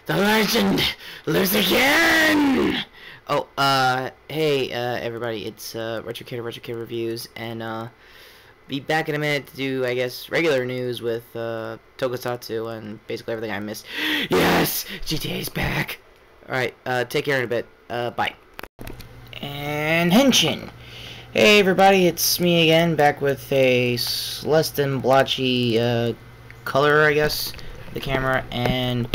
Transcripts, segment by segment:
The legend lives again! Oh, hey, everybody, it's, Retro Kid Reviews, and, be back in a minute to do, I guess, regular news with, Tokusatsu and basically everything I missed. Yes! GTA's back! Alright, take care in a bit. Bye. And Henshin! Hey, everybody, it's me again, back with a less than blotchy, color, I guess, the camera, and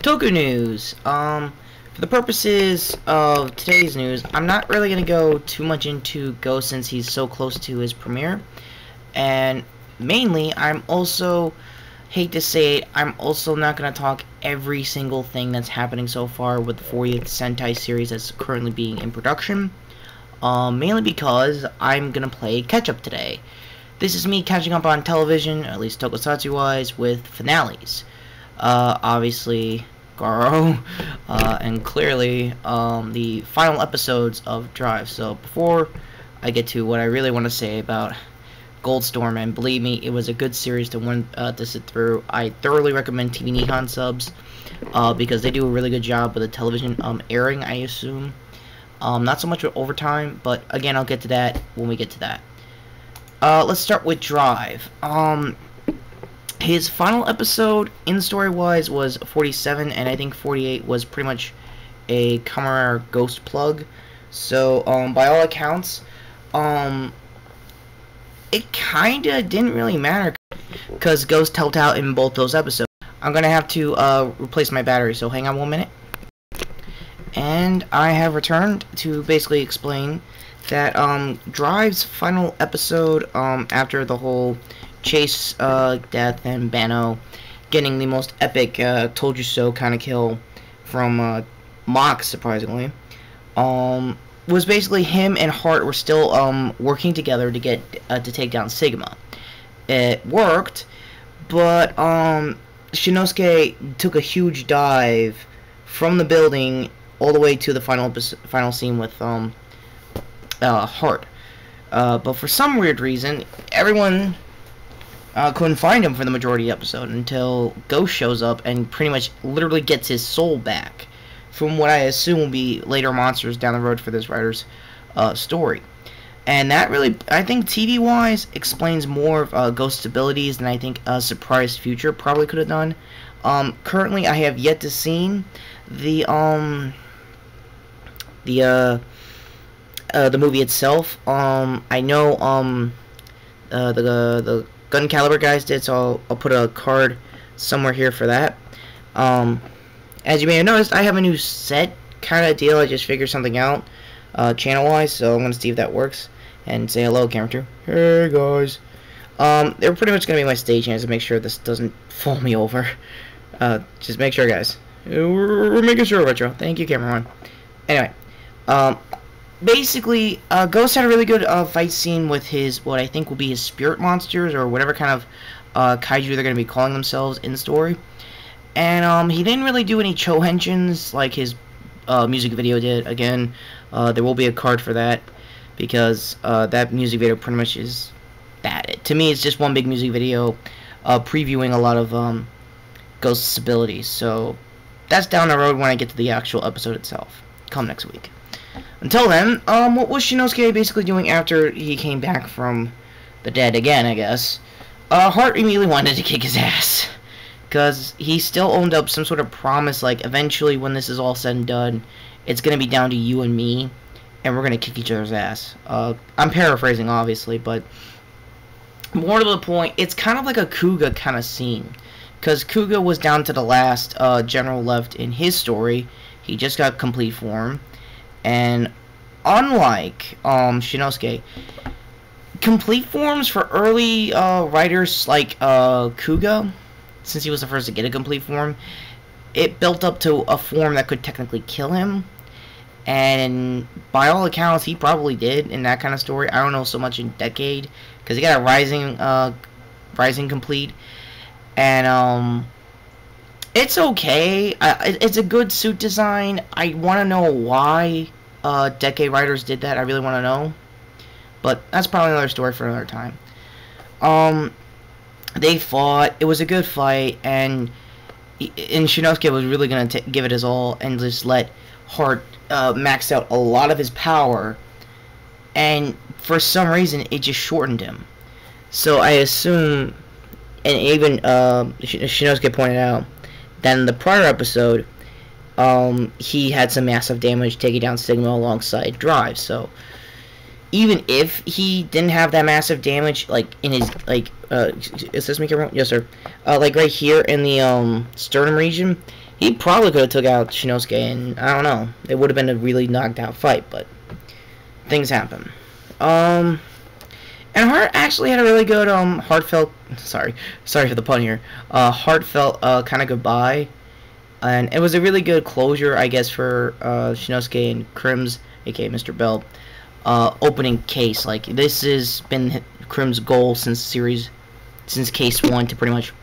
Toku news. For the purposes of today's news, I'm not really going to go too much into Ghost since he's so close to his premiere. And mainly, I'm also, hate to say it, I'm also not going to talk every single thing that's happening so far with the 40th Sentai series that's currently being in production. Mainly because I'm going to play catch-up today. This is me catching up on television, at least Tokusatsu-wise, with finales. Obviously, Garo, and clearly, the final episodes of Drive. So, before I get to what I really want to say about Goldstorm, and believe me, it was a good series to sit through. I thoroughly recommend TV Nihon subs, because they do a really good job with the television, airing, I assume. Not so much with overtime, but again, I'll get to that when we get to that. Let's start with Drive. His final episode, in story-wise, was 47, and I think 48 was pretty much a Kamen Ghost plug. So, by all accounts, it kinda didn't really matter, because Ghost helped out in both those episodes. I'm gonna have to, replace my battery, so hang on 1 minute. And I have returned to basically explain that, Drive's final episode, after the whole Chase, death, and Bano getting the most epic, told you so kind of kill from, Mox, surprisingly, was basically him and Hart were still, working together to get, to take down Sigma. It worked, but, Shinosuke took a huge dive from the building all the way to the final scene with, Hart. But for some weird reason, everyone couldn't find him for the majority of the episode until Ghost shows up and pretty much literally gets his soul back from what I assume will be later monsters down the road for this writer's story. And that really, I think TV-wise, explains more of Ghost's abilities than I think Surprise Future probably could have done. Currently, I have yet to see the movie itself. I know the Gun Caliber guys did, so I'll put a card somewhere here for that. As you may have noticed, I have a new set kind of deal. I just figured something out channel-wise, so I'm going to see if that works. And say hello, camera 2. Hey, guys. They're pretty much going to be my stagehands to make sure this doesn't fall me over. Just make sure, guys. We're making sure, Retro. Thank you, camera 1. Anyway, basically, Ghost had a really good fight scene with his, what I think will be his spirit monsters, or whatever kind of kaiju they're going to be calling themselves in the story. And he didn't really do any Chohenshins like his music video did. Again, there will be a card for that, because that music video pretty much is that. To me, it's just one big music video previewing a lot of Ghost's abilities. So that's down the road when I get to the actual episode itself. Come next week. Until then, what was Shinosuke basically doing after he came back from the dead again, I guess? Hart immediately wanted to kick his ass, because he still owned up some sort of promise, like, eventually when this is all said and done, it's going to be down to you and me, and we're going to kick each other's ass. I'm paraphrasing, obviously, but more to the point, it's kind of like a Kuga kind of scene, because Kuga was down to the last general left in his story. He just got complete form. And unlike Shinosuke, complete forms for early writers like Kuga, since he was the first to get a complete form, it built up to a form that could technically kill him. And by all accounts, he probably did in that kind of story. I don't know so much in Decade, because he got a rising complete. And it's okay. It's a good suit design. I want to know why Decade writers did that. I really want to know. But that's probably another story for another time. They fought. It was a good fight. And and Shinosuke was really gonna give it his all and just let Heart max out a lot of his power, and for some reason it just shortened him. So I assume, and even Shinosuke pointed out that in the prior episode, he had some massive damage taking down Sigma alongside Drive. So even if he didn't have that massive damage, like in his is this making wrong? Yes, sir. Like right here in the sternum region, he probably could have took out Shinosuke, and I don't know. It would have been a really knocked out fight, but things happen. And Hart actually had a really good heartfelt. Sorry for the pun here. Heartfelt kind of goodbye, and it was a really good closure, I guess, for Shinosuke and Crim's, aka Mr. Bell. Opening case. Like, this has been Crim's goal since case 1 to pretty much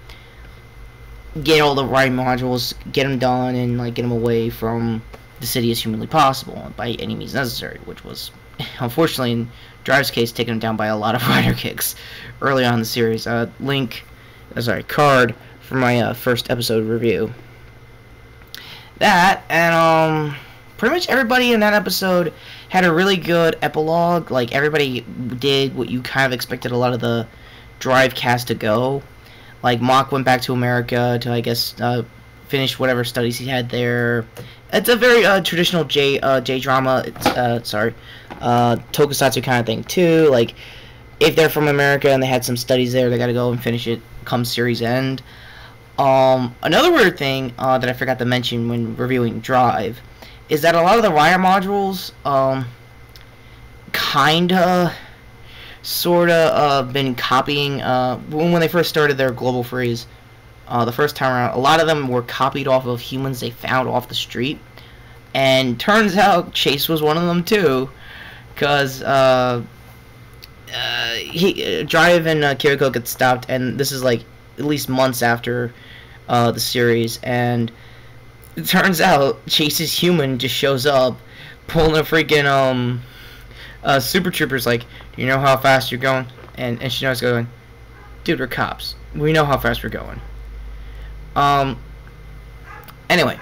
get all the right modules, get them done, and like get them away from the city as humanly possible by any means necessary, which was unfortunately in Drive's case taken him down by a lot of rider kicks early on in the series. Card for my first episode review. That, and pretty much everybody in that episode had a really good epilogue. Like, everybody did what you kind of expected a lot of the Drive cast to go. Like, Mach went back to America to, I guess, finish whatever studies he had there. It's a very traditional J-drama. It's tokusatsu kind of thing too. Like, if they're from America and they had some studies there, they got to go and finish it come series end. Another weird thing that I forgot to mention when reviewing Drive is that a lot of the Riot modules, sorta been copying, when they first started their global freeze, the first time around, a lot of them were copied off of humans they found off the street, and turns out Chase was one of them too, because, Drive and Kiriko get stopped, and this is like at least months after, the series, and it turns out Chase's human just shows up, pulling a freaking, Super Troopers, like, do you know how fast you're going? And Shino's going, dude, we're cops. We know how fast we're going. Anyway,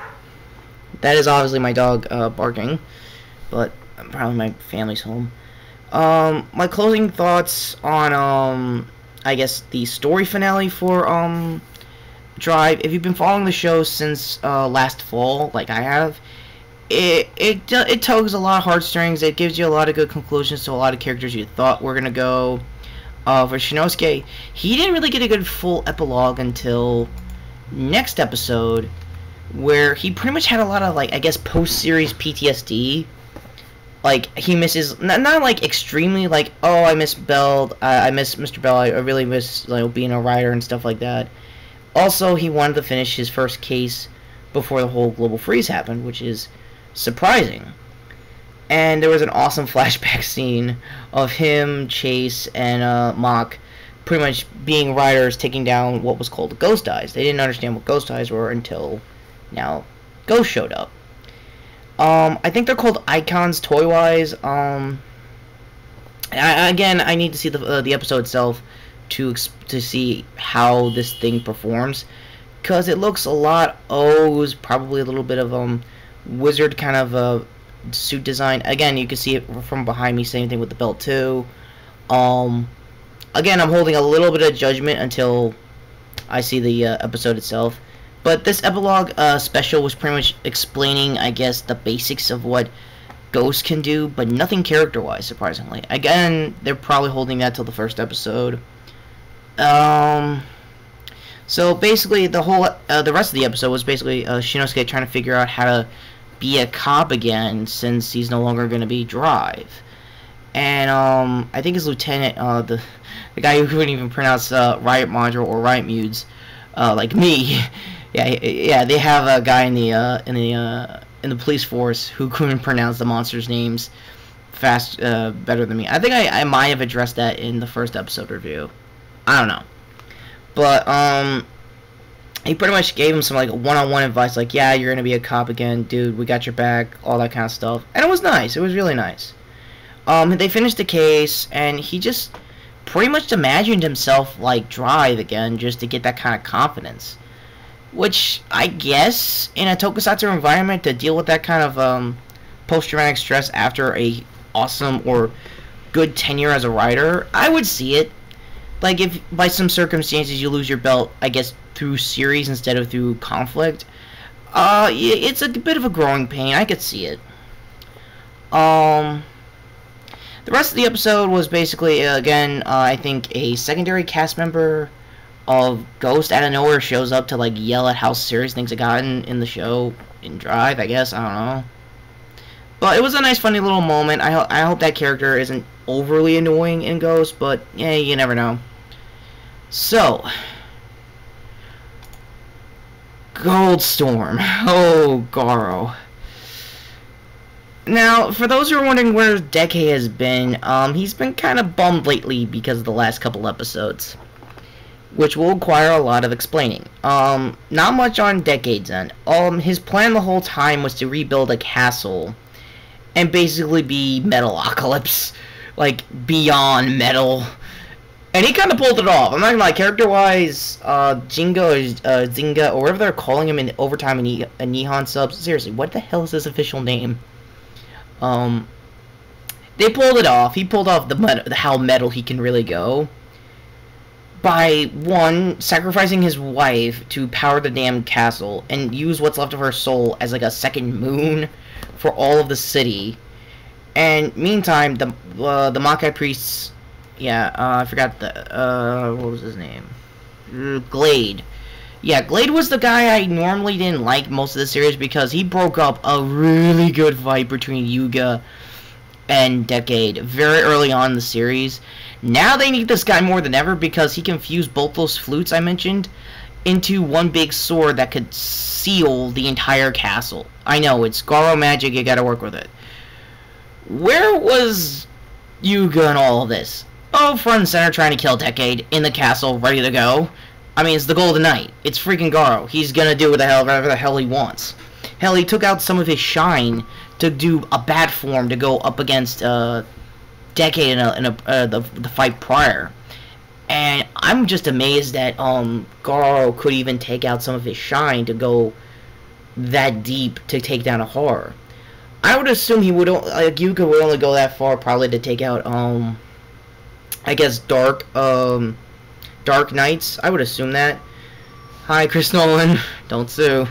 that is obviously my dog, barking, but probably my family's home. My closing thoughts on, I guess, the story finale for, Drive. If you've been following the show since last fall, like I have, it tugs a lot of heartstrings. It gives you a lot of good conclusions to a lot of characters you thought were gonna go. For Shinosuke, he didn't really get a good full epilogue until next episode, where he pretty much had a lot of, like, I guess, post-series PTSD. Like, he misses, not like extremely, like, oh, I miss Bell, I miss Mr. Bell, I really miss, like, being a writer and stuff like that. Also, he wanted to finish his first case before the whole global freeze happened, which is surprising. And there was an awesome flashback scene of him, Chase, and Mach pretty much being writers taking down what was called Ghost Eyes. They didn't understand what Ghost Eyes were until now Ghost showed up. I think they're called Icons toy-wise. Again, I need to see the episode itself to see how this thing performs, because it looks a lot O's, probably a little bit of wizard kind of suit design. Again, you can see it from behind me. Same thing with the belt too. Again, I'm holding a little bit of judgment until I see the episode itself. But this epilogue special was pretty much explaining, I guess, the basics of what Ghost can do, but nothing character-wise, surprisingly. Again, they're probably holding that till the first episode. So basically, the whole the rest of the episode was basically Shinosuke trying to figure out how to be a cop again, since he's no longer going to be Drive. And I think his lieutenant, the guy who couldn't even pronounce Riot module or Riot mudes, like me. Yeah, they have a guy in the police force who couldn't pronounce the monsters' names better than me. I think I might have addressed that in the first episode review. I don't know, but he pretty much gave him some like one-on-one advice, like, yeah, you're gonna be a cop again, dude. We got your back, all that kind of stuff, and it was nice. It was really nice. They finished the case, and he just pretty much imagined himself like Drive again, just to get that kind of confidence. which I guess in a tokusatsu environment to deal with that kind of post-traumatic stress after a awesome or good tenure as a writer, I would see it. Like, if by some circumstances you lose your belt, I guess through series instead of through conflict, it's a bit of a growing pain. I could see it. The rest of the episode was basically, again, I think a secondary cast member of Ghost out of nowhere shows up to, like, yell at how serious things have gotten in the show, in Drive, I guess, I don't know. But it was a nice, funny little moment. I hope that character isn't overly annoying in Ghost, but, yeah, you never know. So, Goldstorm. Oh, Garo. Now, for those who are wondering where Decade has been, he's been kind of bummed lately because of the last couple episodes, which will require a lot of explaining. Not much on Decade's end. His plan the whole time was to rebuild a castle and basically be Metalocalypse, like, beyond metal. And he kind of pulled it off. I'm not gonna lie, character-wise, Zinga, or whatever they're calling him in overtime in Nihon subs, seriously, what the hell is his official name? They pulled it off. He pulled off how metal he can really go by, one, sacrificing his wife to power the damn castle and use what's left of her soul as like a second moon for all of the city. And meantime, the Makai priests, I forgot what was his name? Glade. Yeah, Glade was the guy I normally didn't like most of the series because he broke up a really good fight between Yuga and Decade very early on in the series. Now they need this guy more than ever because he can fuse both those flutes I mentioned into one big sword that could seal the entire castle. I know, it's Garo magic, you gotta work with it. Where was Yuga in all of this? Oh, front and center trying to kill Decade in the castle, ready to go. I mean, it's the Golden Knight. It's freaking Garo. He's gonna do whatever the hell he wants. Hell, he took out some of his shine to do a bat form to go up against Decade in the fight prior. And I'm just amazed that Garo could even take out some of his shine to go that deep to take down a horror. I would assume he would, like, Yuga would only go that far probably to take out I guess Dark Knights. I would assume that. Hi, Chris Nolan. Don't sue.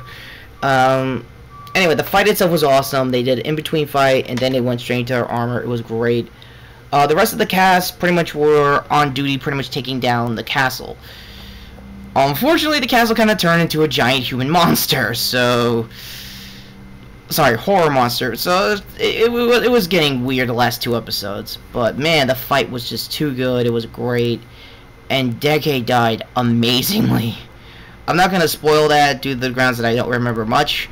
Anyway, the fight itself was awesome. They did an in-between fight, and then they went straight into their armor. It was great. The rest of the cast pretty much were on duty, pretty much taking down the castle. Unfortunately, the castle kind of turned into a giant human monster, so... Sorry, horror monster. So it was getting weird the last two episodes. But man, the fight was just too good. It was great. And Decade died amazingly. I'm not going to spoil that due to the grounds that I don't remember much.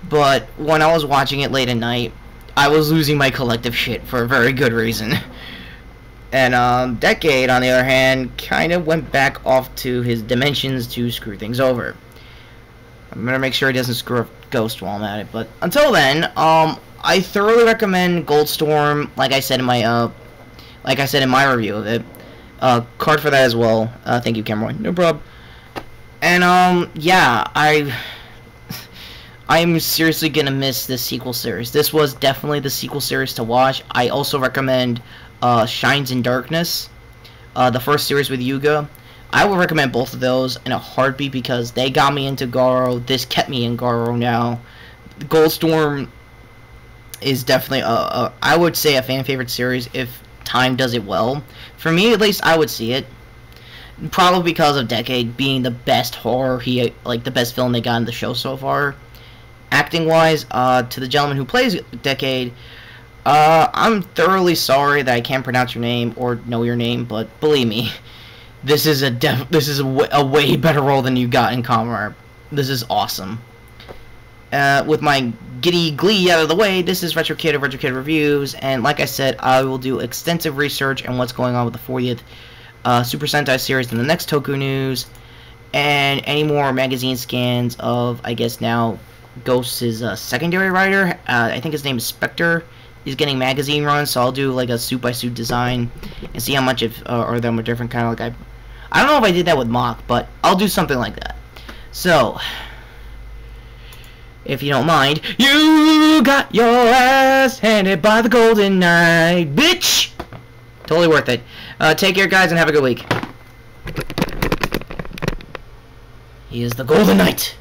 But when I was watching it late at night, I was losing my collective shit for a very good reason. And Decade, on the other hand, kind of went back off to his dimensions to screw things over. I'm gonna make sure he doesn't screw up Ghost while I'm at it. But until then, I thoroughly recommend Goldstorm. Like I said in my review of it. Card for that as well. Thank you, Cameron. No problem. And yeah, I'm seriously gonna miss this sequel series. This was definitely the sequel series to watch. I also recommend Shines in Darkness, the first series with Yuga. I would recommend both of those in a heartbeat because they got me into Garo. This kept me in Garo now. Goldstorm is definitely I would say a fan favorite series if time does it well. For me, at least, I would see it. Probably because of Decade being the best horror, the best villain they got in the show so far. Acting wise, to the gentleman who plays Decade, I'm thoroughly sorry that I can't pronounce your name or know your name, but believe me, this is a way better role than you got in Comrade. This is awesome. With my giddy glee out of the way, this is Retro Kid of Retro Kid Reviews, and like I said, I will do extensive research on what's going on with the 40th Super Sentai series in the next Toku news, and any more magazine scans of, I guess now, Ghost's secondary writer. I think his name is Spectre. He's getting magazine runs, so I'll do like a suit-by-suit design and see how much or them are different kind of like I don't know if I did that with Mock, but I'll do something like that. So, if you don't mind. You got your ass handed by the Golden Knight, bitch! Totally worth it. Take care, guys, and have a good week. He is the Golden Knight.